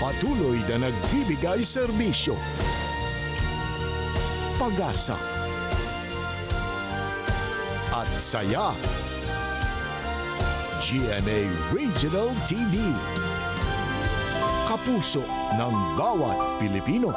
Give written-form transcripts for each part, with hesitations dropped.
Patuloy na nagbibigay serbisyo. Pag-asa at saya. GMA Regional TV. Kapuso ng bawat Pilipino.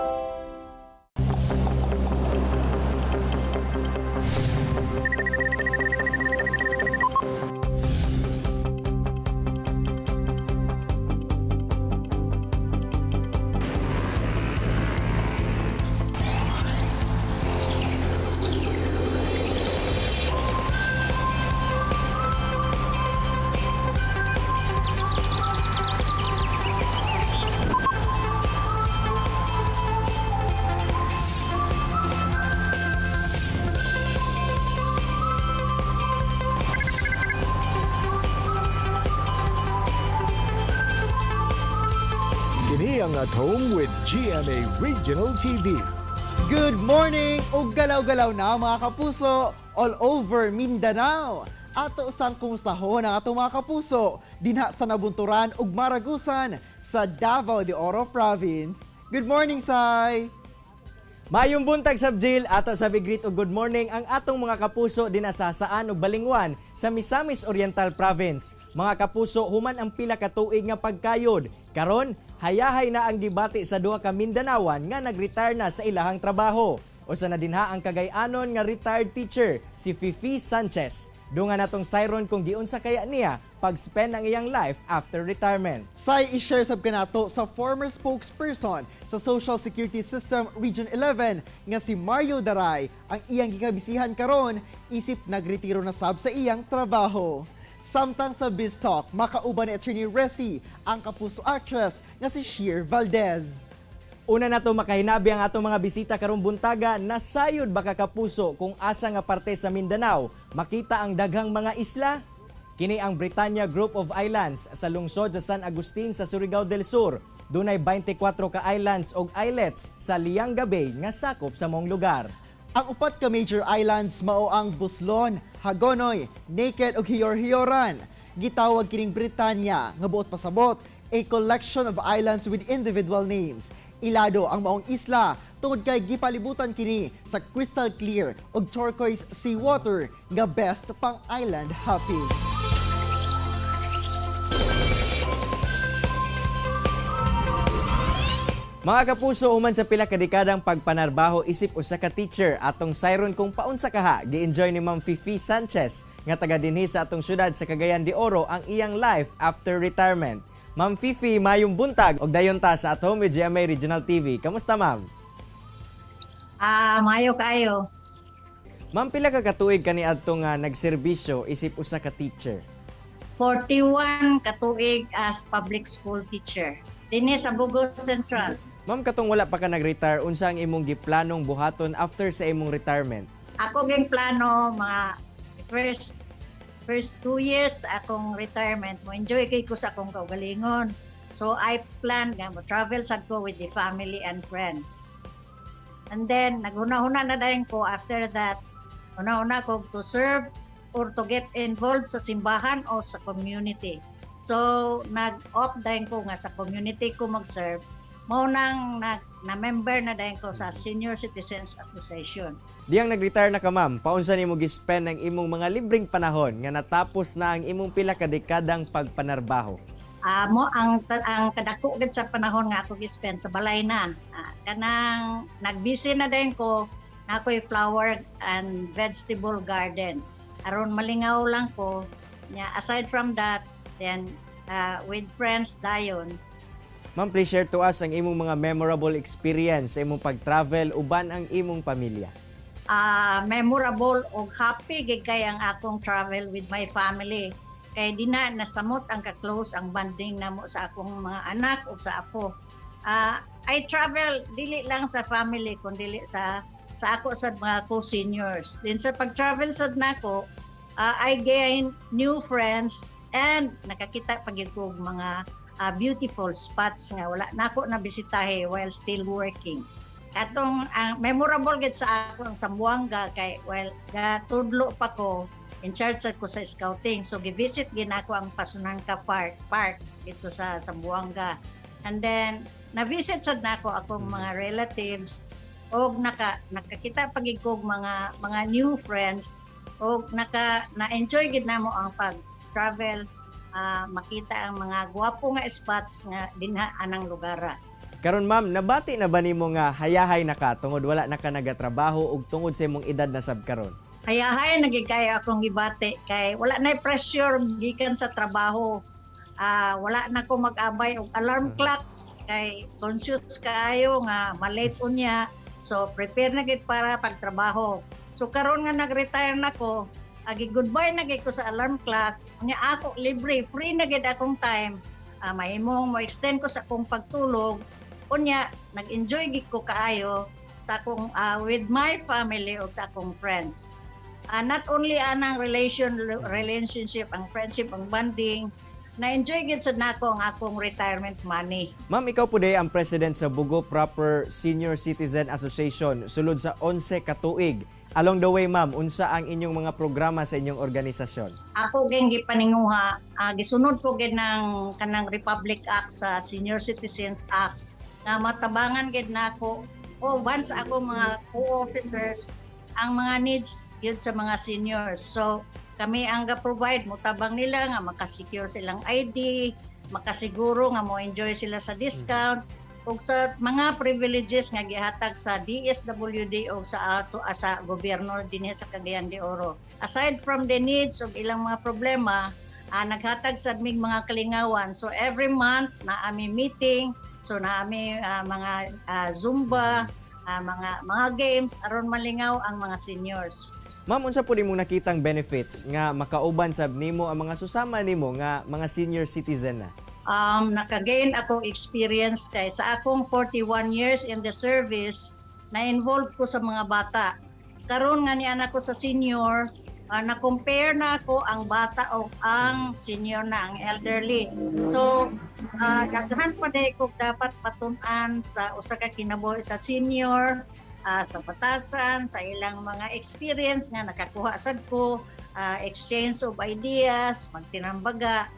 Kini ang At Home with GMA Regional TV. Good morning ug galaw-galaw na mga kapuso all over Mindanao. Ato sang kumustahon ang atong mga kapuso dinha sa Nabunturan ug Maragusan sa Davao de Oro Province. Good morning, Sai! Mayong buntag Sabjil, ato sa bigrit ug good morning ang atong mga kapuso dinasasaan ug Balingwan sa Misamis Oriental Province. Mga kapuso, human ang pila ka tuig nga pagkayod. Karon, hayahay na ang debate sa duha ka Mindanawan nga nag-retire na sa ilahang trabaho. Usa na dinha ang Cagayanon nga retired teacher, si Fifi Sanchez. Dungan natong siron kung giunsa kaya niya pag-spend ang iyang life after retirement. Sai, i-share sab kanato sa former spokesperson sa Social Security System Region 11 nga si Mario Daray ang iyang gikabisihan karon isip nagretiro na sab sa iyang trabaho. Samtang sa Biz Talk, makauban ni Attorney Resi ang kapuso actress nga si Sheer Valdez. Una na to makahinabi ang atong mga bisita karong buntaga, nasayod baka kapuso kung asa nga parte sa Mindanao makita ang daghang mga isla. Kini ang Britannia Group of Islands sa lungsod sa San Agustin sa Surigao del Sur. Dunay 24 ka islands og islets sa Lianga Bay nga sakop sa mong lugar. Ang upat ka major islands mao ang Buslon, Hagonoy, Naked ug Hiyor-Hiyoran. Gitawag kining Britannia nga buot pasabot a collection of islands with individual names. Ilado ang maong isla tungod kay gipalibutan kini sa crystal clear ug turquoise seawater nga best pang island hopping. Mga kapuso, human sa pila ka dekadang pagpanarbaho isip usa ka teacher atong siron kung paunsa kaha gi-enjoy ni Ma'am Fifi Sanchez nga taga dinhi sa atong syudad sa Cagayan de Oro ang iyang life after retirement. Ma'am Fifi, mayong buntag og dayon ta sa At Home with GMA Regional TV. Kamusta, ma'am? Mayo kayo. Ma'am, pila ka katuig kani adto nga nagserbisyo isip usa ka teacher? 41 katuig as public school teacher. Dinhi sa Bugos Central. Ma'am, katong wala pa ka nag-retire, unsa ang imong giplanong buhaton after sa imong retirement? Ako ging plano mga first 2 years akong retirement mo enjoy kay ko sa akong kaugalingon. So I plan nga mo travel sad ko with the family and friends. And then naghuna-huna na din ko after that. Una-una ko to serve or to get involved sa simbahan o sa community. So nag-opt din ko nga sa community ko mag-serve. Mao nang na-member na din ko sa Senior Citizens Association. Diyang nag-retire na ka, ma'am, paunsa nimo gi-spend ang imong mga libreng panahon nga natapos na ang imong pila ka dekadang pagpanarbaho? Mo ang kadako gid sa panahon nga ako gi-spend sa balay na. Kanang nagbisi na din ko na ako'y flower and vegetable garden. Aron malingaw lang ko. Aside from that, then with friends dayon. Ma'am, please share to us ang imong mga memorable experience sa imong pag-travel uban ang imong pamilya. Memorable o happy gid kay ang akong travel with my family. Kay di na nasamot ang ka-close ang bonding namo sa akong mga anak o sa ako. I travel dili lang sa family kundi sa ako sa mga co-seniors. Din sa pag-travel sad nako, I gain new friends and nakakita pagid ko mga beautiful spots nga wala nako na bisitahe while still working. Atong memorable gid sa ako ang Zamboanga kay tudlo pa ko in charge ko sa scouting. So gi-visit gid ako ang Pasunangka Park dito sa Zamboanga. And then na-visit sad nako akong mga relatives og nakakita pagig kog mga new friends og na-enjoy gid namo ang pag-travel, makita ang mga gwapo nga spots nga dinha anang lugara. Karon ma'am, nabati na ba nimo nga hayahay na ka tungod wala na ka nagatrabaho ug tungod sa imong edad na sab karon? Hayahay nagigaya akong gibati kay wala na pressure gikan sa trabaho. Wala na ko mag-abay og alarm clock kay conscious kaayo nga malate unya. So prepare na gid para pagtrabaho. So karon nga nag-retire na ko, goodbye na gid ko sa alarm clock. Nga ako libre, free na gid akong time. Mahimong mo extend ko sa akong pagtulog. Unya nag-enjoy gid ko kaayo sa akong with my family o sa akong friends. Not only anang relationship, ang friendship, ang bonding, na-enjoy gid sad nako ang akong retirement money. Ma'am, ikaw po day ang president sa Bugo Proper Senior Citizen Association sulod sa 11 ka tuig. Along the way, ma'am, unsa ang inyong mga programa sa inyong organisasyon? Ako geng gipaninguha, gisunod ko gid ng kanang Republic Act sa Senior Citizens Act nga matabangan gid nako once ako mga co-officers ang mga needs yun sa mga seniors. So kami ang ga-provide, mutabang nila nga makasecure silang ID, makasiguro nga mo enjoy sila sa discount ug sa mga privileges nga gihatag sa DSWD o sa gobyerno dinhi sa Cagayan de Oro. Aside from the needs of ilang mga problema, naghatag sa aming mga kalingawan. So every month na aming meeting, so na aming mga Zumba, mga games aron malingaw ang mga seniors. Ma'am, unsa po nimong nakitang benefits nga makauban sab nimo ang mga susama nimo nga mga senior citizen na? Nakagain ako experience kay sa akong 41 years in the service, na-involve ko sa mga bata. Karon nga niyan ako sa senior, na-compare na ako ang bata o ang senior na ang elderly. So, daghan pa day ko dapat patun-an sa usa ka kinabuhi sa senior, sa batasan, sa ilang mga experience nga nakakuha sad ko, exchange of ideas, magtinambaga,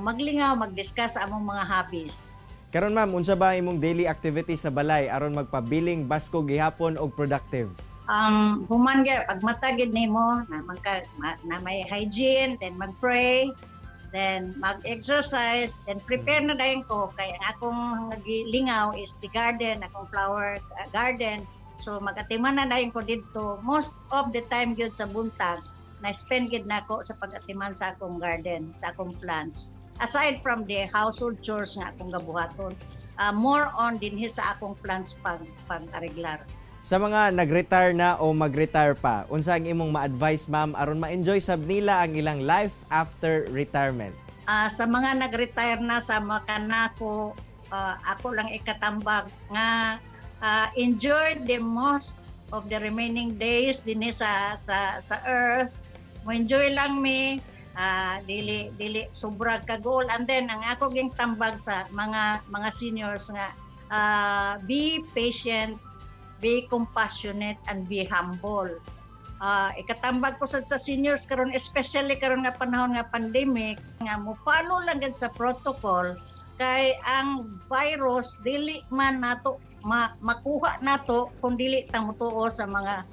maglingaw, mag-discuss sa among mga hobbies. Karon ma'am, unsa ba imong daily activity sa balay aron magpabiling basko gihapon og productive? Human gyud pag matagid nimo na may hygiene, then mag-pray, then mag-exercise, then prepare na dayon ko kay ang akong lingaw is the garden, akong flower garden. So mag-atiman na dayon ko didto most of the time gyud sa buntag na spend gid nako sa pag-atiman sa akong garden, sa akong plants. Aside from the household chores nga akong gabuhaton, more on dinhi sa akong plants pag-ariglar. Sa mga nag-retire na o mag-retire pa, unsa ang imong ma-advise ma'am aron ma-enjoy sab nila ang ilang life after retirement? Sa mga nag-retire na sa makanako, ako lang ikatambag nga enjoy the most of the remaining days dinhi sa earth. Mo enjoy lang mi, dili sobra ka goal, and then ang ako ging tambag sa mga seniors nga be patient, be compassionate, and be humble. Ikatambag ko sa seniors karon, especially karon nga panahon nga pandemic, nga mo follow lang gid sa protocol kay ang virus dili man nato makuha nato kung dili ta motuo sa mga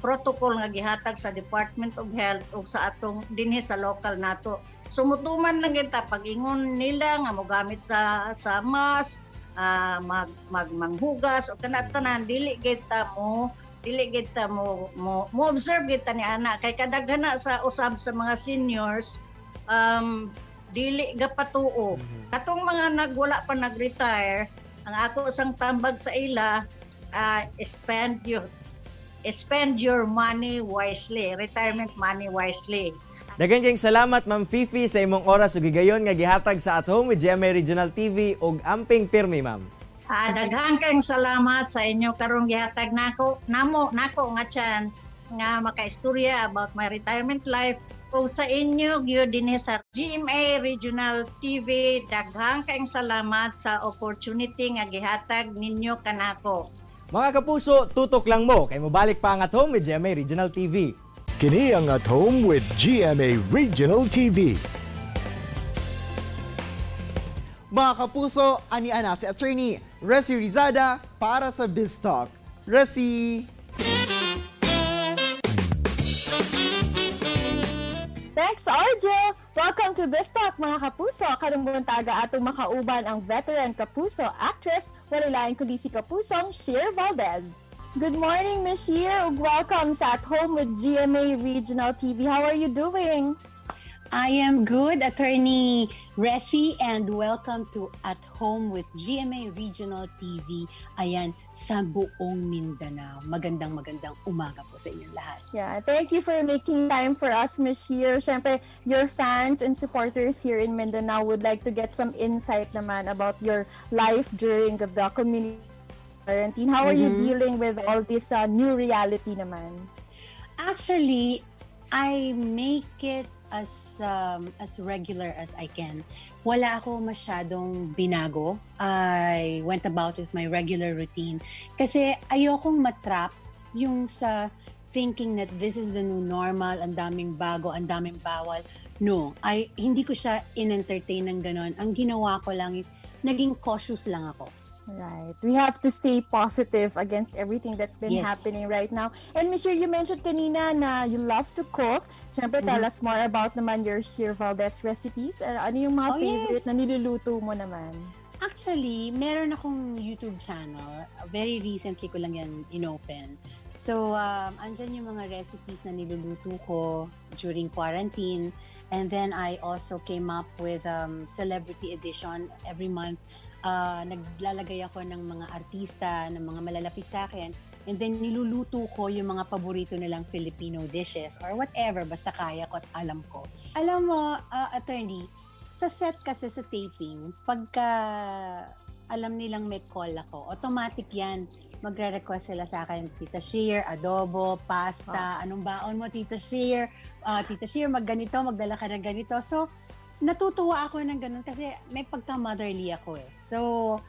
protocol nga gihatag sa Department of Health o sa atong dinhi sa local nato. So mutuman lang gid ta pag-ingon nila nga mogamit sa mask, manghugas o kanat-tanan, dili gid ta mo observe gid ta ni ana kay kadaghana sa usab sa mga seniors dili gapatuo. Katong mga nagwala pa nag-retire, ang ako isang tambag sa ila, spend your money wisely, retirement money wisely. Daghang salamat Ma'am Fifi sa imong oras ug gigayon nga gihatag sa At Home with GMA Regional TV ug amping pirmi ma'am. Daghang kang salamat sa inyo karong gihatag nako nga chance nga makaistorya about my retirement life. O sa inyo gyud dinhi sa GMA Regional TV, daghang kang salamat sa opportunity nga gihatag ninyo kanako. Mga kapuso, tutok lang mo kay mobalik pa ang At Home with GMA Regional TV. Kini ang At Home with GMA Regional TV. Mga kapuso, ani-ana si Attorney Resi Rizada para sa Biz Talk. Resi! Thanks, Arjo! Welcome to Biz Talk, mga kapuso. Karong buntaga atong makauban ang veteran kapuso actress, walilain kundi si kapusong Sheer Valdez. Good morning, Ms. Sheer, ug welcome sa At Home with GMA Regional TV. How are you doing? I am good, Attorney Resi, and welcome to At Home with GMA Regional TV. Ayan, sa buong Mindanao. Magandang umaga po sa inyong lahat. Yeah, thank you for making time for us, Ms. Sheer. Siyempre, your fans and supporters here in Mindanao would like to get some insight naman about your life during the community quarantine. How are you dealing with all this new reality naman? Actually, I make it as regular as I can. Wala ako masyadong binago. I went about with my regular routine kasi ayokong matrap yung sa thinking that this is the new normal, ang daming bago, ang daming bawal. No, hindi ko siya in-entertain ng ganon. Ang ginawa ko lang is naging cautious lang ako. Right. We have to stay positive against everything that's been happening right now. And Michelle, you mentioned kanina na you love to cook. Siyempre, tell us more about naman your Sheer Valdez recipes. Ano yung mga favorite na niluluto mo naman? Actually, meron akong YouTube channel. Very recently ko lang yan inopen. So, andyan yung mga recipes na niluluto ko during quarantine. And then I also came up with Celebrity Edition every month. Naglalagay ako ng mga artista, ng mga malalapit sa akin, and then niluluto ko yung mga paborito nilang Filipino dishes or whatever, basta kaya ko at alam ko. Alam mo, attorney, sa set kasi sa taping, pagka alam nilang may call ako, automatic yan. Magre-request sila sa akin, Tita Sheer, adobo, pasta, anong baon mo, Tita Sheer? Tita Sheer, magganito, magdala ka ng ganito. So, natutuwa ako ng ganun kasi may pagka-motherly ako eh. So,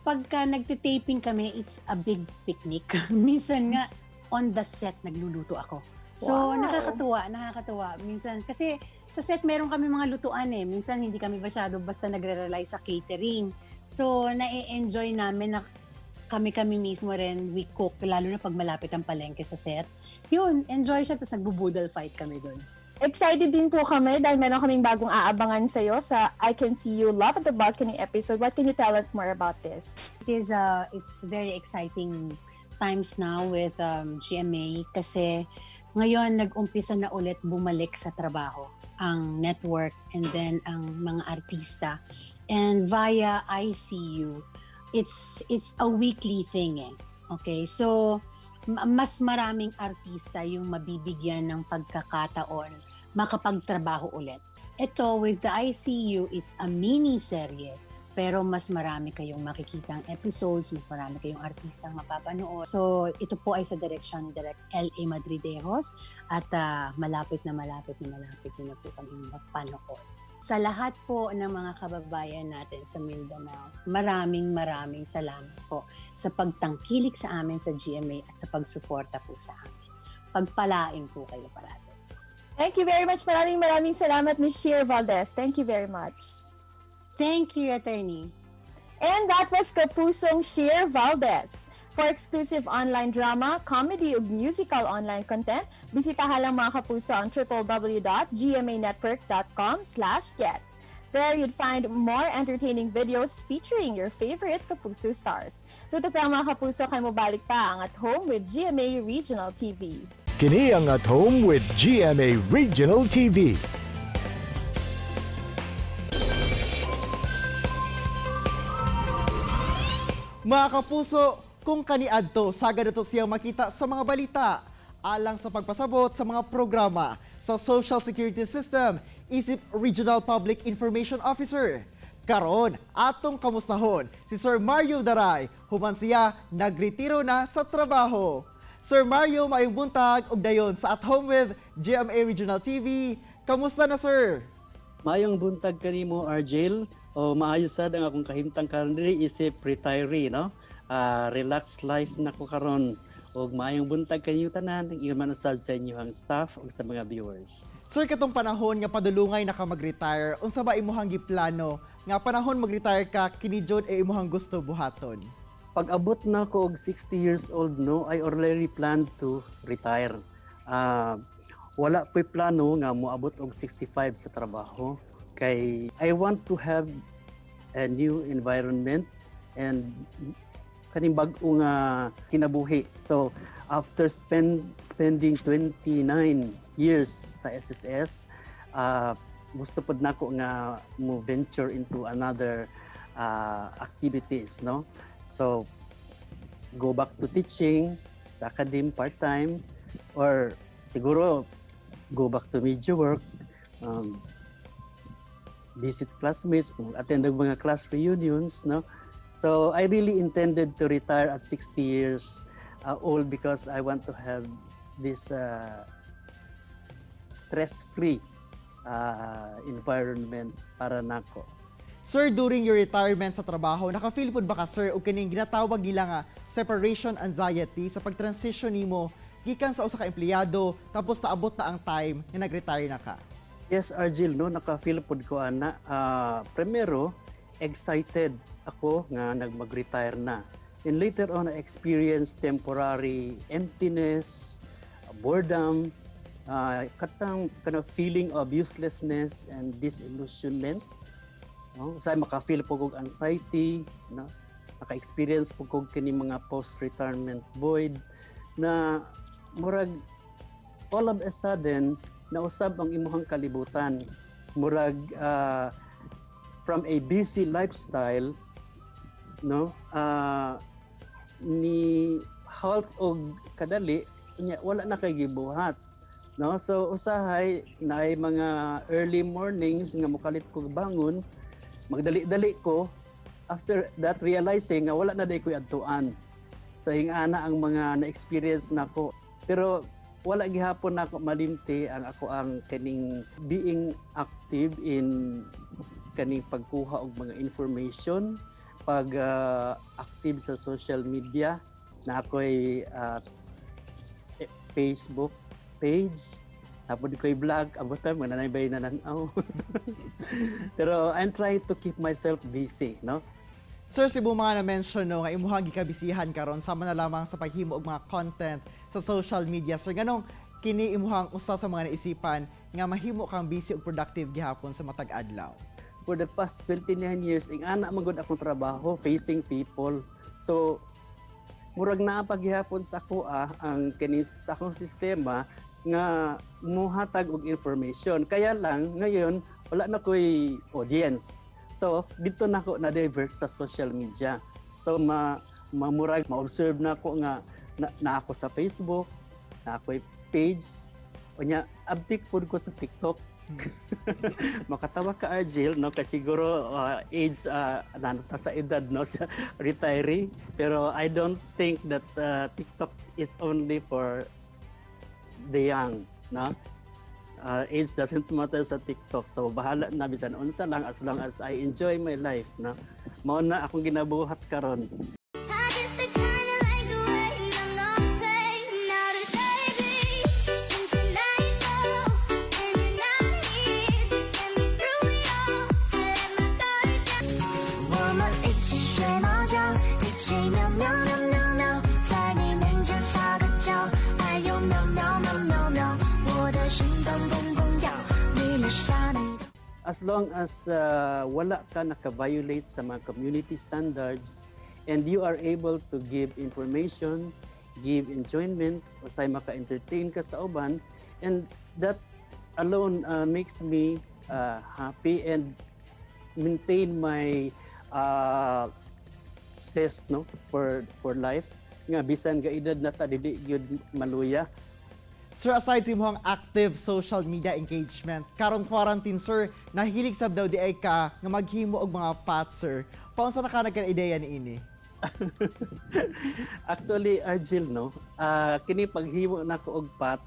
pagka nagtitaping kami, it's a big picnic. Minsan nga, on the set, nagluluto ako. So, nakakatuwa. Minsan, kasi sa set meron kami mga lutuan eh. Minsan, hindi kami masyado basta nagre-rely sa catering. So, na-enjoy namin na kami mismo rin, we cook, lalo na pag malapit ang palengke sa set. Yun, enjoy siya, tapos nagbubudal fight kami doon. Excited din po kami dahil meron kaming bagong aabangan sa'yo sa I Can See You Love at the Balcony episode. What can you tell us more about this? It's very exciting times now with GMA kasi ngayon nag-umpisa na ulit bumalik sa trabaho ang network and then ang mga artista. And via ICU, it's a weekly thing eh. Okay, so mas maraming artista yung mabibigyan ng pagkakataon makapagtrabaho ulit. Ito, with the ICU, it's a mini-serye. Pero mas marami kayong makikitang episodes, mas marami kayong artistang mapapanood. So, ito po ay sa direksyon Direct L.A. Madridejos at malapit na po kami mapanood. Sa lahat po ng mga kababayan natin sa Mindanao, maraming salamat po sa pagtangkilik sa amin sa GMA at sa pagsuporta po sa amin. Pagpalain po kayo parati. Thank you very much. Maraming salamat, Ms. Sheer Valdez. Thank you very much. Thank you, Attorney. And that was Kapusong Sheer Valdez. For exclusive online drama, comedy ug musical online content, bisitahan lang mga kapuso ang www.gmanetwork.com/gets. There you'd find more entertaining videos featuring your favorite Kapuso stars. Tutok lang mga kapuso, kay mobalik pa ang At Home with GMA Regional TV. Kini ang At Home with GMA Regional TV. Mga kapuso, kung kaniadto, sagad ito siyang makita sa mga balita, alang sa pagpasabot sa mga programa sa Social Security System, isip Regional Public Information Officer. Karon, atong kamustahon si Sir Mario Daray, human siya nagretiro na sa trabaho. Sir Mario, maayong buntag ug dayon sa At Home with GMA Regional TV. Kamusta na, sir? Mayong buntag kanimo, Argel. O maayos sad ang akong kahimtang karon diri isip retiree, no? Relax life na ko karon. ug maayong buntag kaniyong tanan, ingon man usab sa inyong staff ug sa mga viewers. Sir, katong panahon nga padulungay na ka mag-retire, unsa ba imuhang giplano nga panahon mag-retire ka kini jud ay imuhang gusto buhaton? Pag abot na ko og 60 years old, no, I already planned to retire. Wala ko'y plano nga moabot og 65 sa trabaho kay I want to have a new environment and kaning bag-o nga kinabuhi. So after spending 29 years sa SSS, gusto pod nako nga mo venture into another activities, no? So go back to teaching sa academe part-time, or siguro go back to media work, visit classmates, attend ang mga class reunions, no? So I really intended to retire at 60 years old because I want to have this stress-free environment para nako. Sir, during your retirement sa trabaho, naka-feel pod ba ka, sir, o kining ginatawag nila nga separation anxiety sa pag-transition nimo gikan sa usa ka empleyado tapos naabot na ang time nga nag-retire na ka? Yes, Argil, no, naka-feel pod ko ana. Primero, excited ako nga mag-retire na. And later on, I experienced temporary emptiness, boredom, katang kind of feeling of uselessness and disillusionment. No? Sa maka-feel po kog anxiety, no? Naka-experience po kog kini mga post-retirement void na murag all of a sudden nausab ang imuhang kalibutan. Murag from a busy lifestyle, no, ni halt og kadali nya wala na kay gibuhat, no? So usahay naay mga early mornings nga mokalit ko bangon, magdali-dali ko, after that realizing nga wala na day ko'y adtuan. So hingana ang mga na-experience nako, pero wala gihapon nako malimti ang ako ang kaning being active in kaning pagkuha og mga information, pag active sa social media, na ako'y Facebook page, tapos ko'y vlog, abutan mo nanay na nanaw. Pero I'm trying to keep myself busy, no? Sir, sibu mga na-mention no, nga imuhang gikabisihan karon sama na lamang sa paghimo og mga content sa social media. Sir, ganong kini imuhang usa sa mga naisipan nga mahimo kang busy ug productive gihapon sa matag adlaw? For the past 29 years, ing ana magud akong trabaho facing people. So murag naa paghihapon sa ako ang kini sa akong sistema nga muhatag og information. Kaya lang ngayon wala na ko'y audience. So dito na ako na-divert sa social media. So mamurag ma-observe na ako nga na ako sa Facebook, na ako'y page, o nya abdik po ko sa TikTok. Makatawa ka, Argil, no? Kasi siguro age nanata sa edad, no, sa retiree. Pero I don't think that TikTok is only for the young, no? Age doesn't matter sa TikTok. So bahala na bisan unsa lang as long as I enjoy my life, no? Mao na akong ginabuhat karon. As long as wala ka naka-violate sa mga community standards and you are able to give information, give enjoyment, usay maka-entertain ka sa uban, and that alone makes me happy and maintain my zest, no, for life. Nga bisan ga edad na ta dili gyud maluya. Sir, aside sa imong active social media engagement, karong quarantine, sir, nahilig sab daw di ay ka nga maghimo og mga pots, sir. Paunsa na ka nagka-ideya niini? Actually, Argil, no, kini paghimo na ko og pot,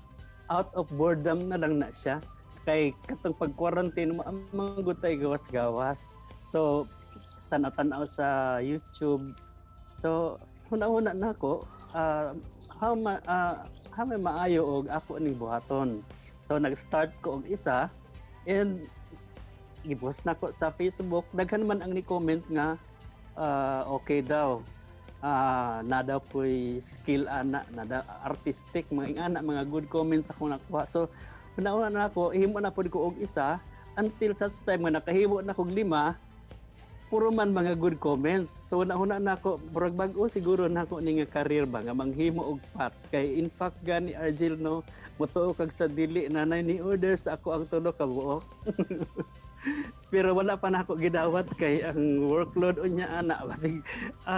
out of boredom na lang na siya. Kay katong pag-quarantine, manggutay gawas-gawas. So, tanaw-tanaw sa YouTube. So, huna-huna na ko, how may maayo og ako ning buhaton. So nag-start ko og isa and gipost na ko sa Facebook. Daghan man ang ni-comment nga okay daw. Na daw po'y skill ana, na daw artistic, mga good comments ako nakuha. So, una na ako, ihimo na po ko og isa, until such time nga nakahimo na kog 5, puro man mga good comments. So, una na ako, murag bag-o siguro na ako ni nga career ba, nga manghimo og pat. Kay in fact, gani Argel, no, mutuo kag sa dili, nanay ni orders ako ang tulo ka buo. Pero wala pa na ako gidawat kay ang workload unya ana basig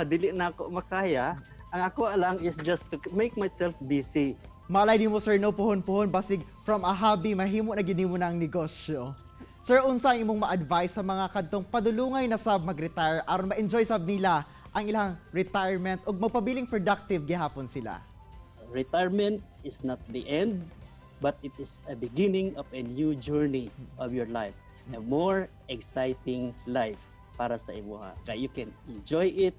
dili na ako makaya. Ang ako lang is just to make myself busy. Malay di mo sir no puhon-puhon basig from a hobby mahimo na gid mo na ang negosyo. Sir, unsa ang imong ma-advise sa mga kadtong padulungay na sab mag-retire aron ma-enjoy sab nila ang ilang retirement ug magpabiling productive gihapon sila? Retirement is not the end, but it is a beginning of a new journey of your life. A more exciting life para sa imuha. Kaya you can enjoy it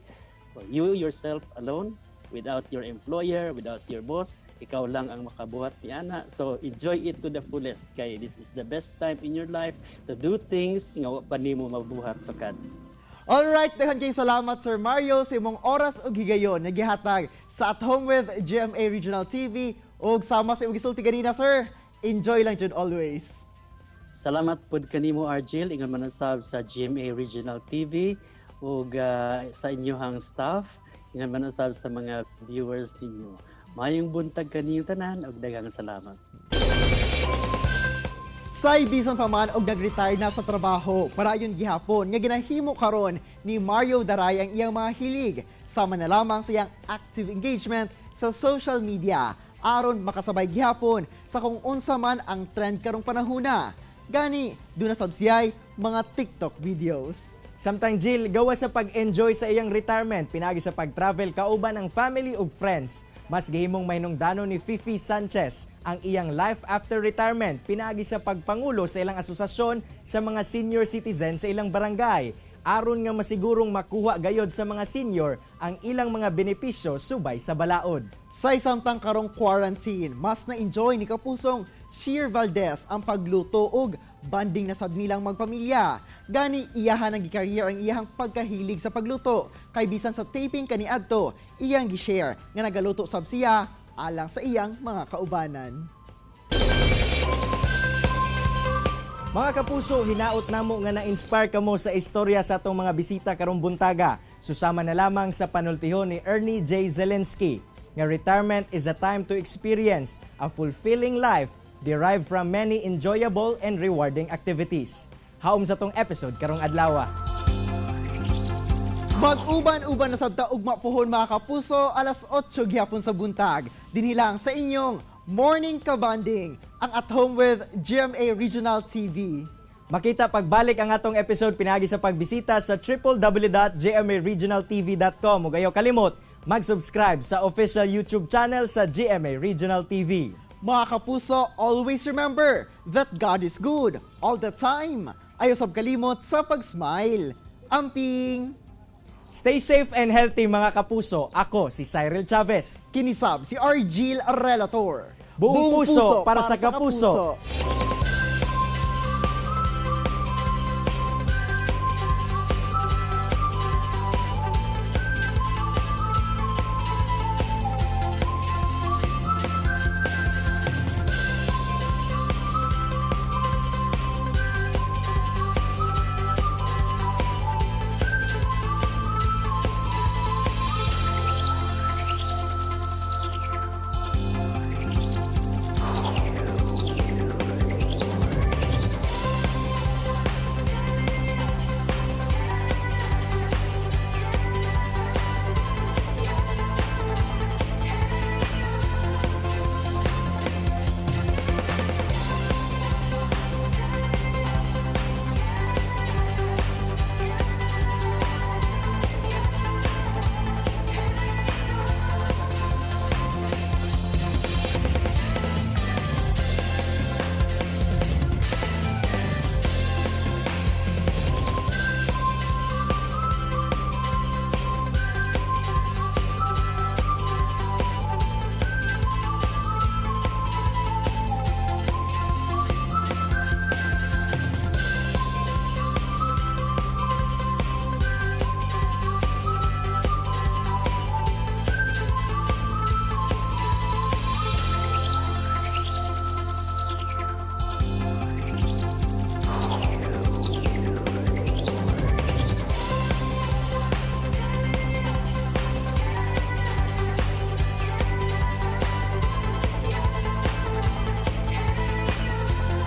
for you yourself alone, without your employer, without your boss. Ikaw lang ang makabuhat niana. So enjoy it to the fullest. Kaya this is the best time in your life to do things nga wa pa nimo mabuhat sukad. Alright, daghan kay salamat Sir Mario sa imong oras ug higayon na gihatag sa At Home with GMA Regional TV ug sama sa imong gisulti ganina sir. Enjoy lang jud always. Salamat pod kanimo Argel, ingon man sab sa GMA Regional TV ug sa inyong staff, ingon man sab sa mga viewers ninyo. Mayong buntag kaniyong tanan ug daghang salamat. Say bisan pa man og nag-retire na sa trabaho, parayon gihapon nga ginahimo karon ni Mario Daray ang iyang mga hilig sama na lamang sa iyang active engagement sa social media aron makasabay gihapon sa kung unsa man ang trend karong panahona. Gani, doon na sabsiyay mga TikTok videos. Samtang Jill, gawa sa pag-enjoy sa iyang retirement, pinagi sa pag-travel kauban ang family ug friends. Mas gihimong mahinungdanon ni Fifi Sanchez ang iyang life after retirement, pinagi sa pagpangulo sa ilang asosasyon sa mga senior citizen sa ilang barangay. Aron nga masigurong makuha gayod sa mga senior ang ilang mga benepisyo subay sa balaod. Say samtang karong quarantine, mas na-enjoy ni Kapusong Sheer Valdez ang pagluto ug banding na sab nilang magpamilya. Gani iyahan ang gi-career ang iyang pagkahilig sa pagluto. Kay bisan sa taping kaniadto, iyang gi-share nga nagaluto sab siya alang sa iyang mga kaubanan. Mga kapuso, hinaot namo nga na-inspire kamo sa istorya sa atong mga bisita karong buntaga. Susama na lamang sa panultihon ni Ernie J. Zelensky nga retirement is a time to experience a fulfilling life derived from many enjoyable and rewarding activities. Haom sa tong episode karong adlaw. Mag-uban-uban na sabta ugma pohon mga kapuso, alas 8 gihapon sa buntag. Dinhilang sa inyong Morning Kabanding, ang At Home with GMA Regional TV. Makita pagbalik ang atong episode pinagi sa pagbisita sa www.gmaregionaltv.com. Ug ayaw kalimot, mag-subscribe sa official YouTube channel sa GMA Regional TV. Mga kapuso, always remember that God is good all the time. Ayaw sab kalimot sa pag-smile. Amping! Stay safe and healthy mga kapuso. Ako si Cyril Chavez. Kinisab si Argel Relator. Buong puso para sa kapuso.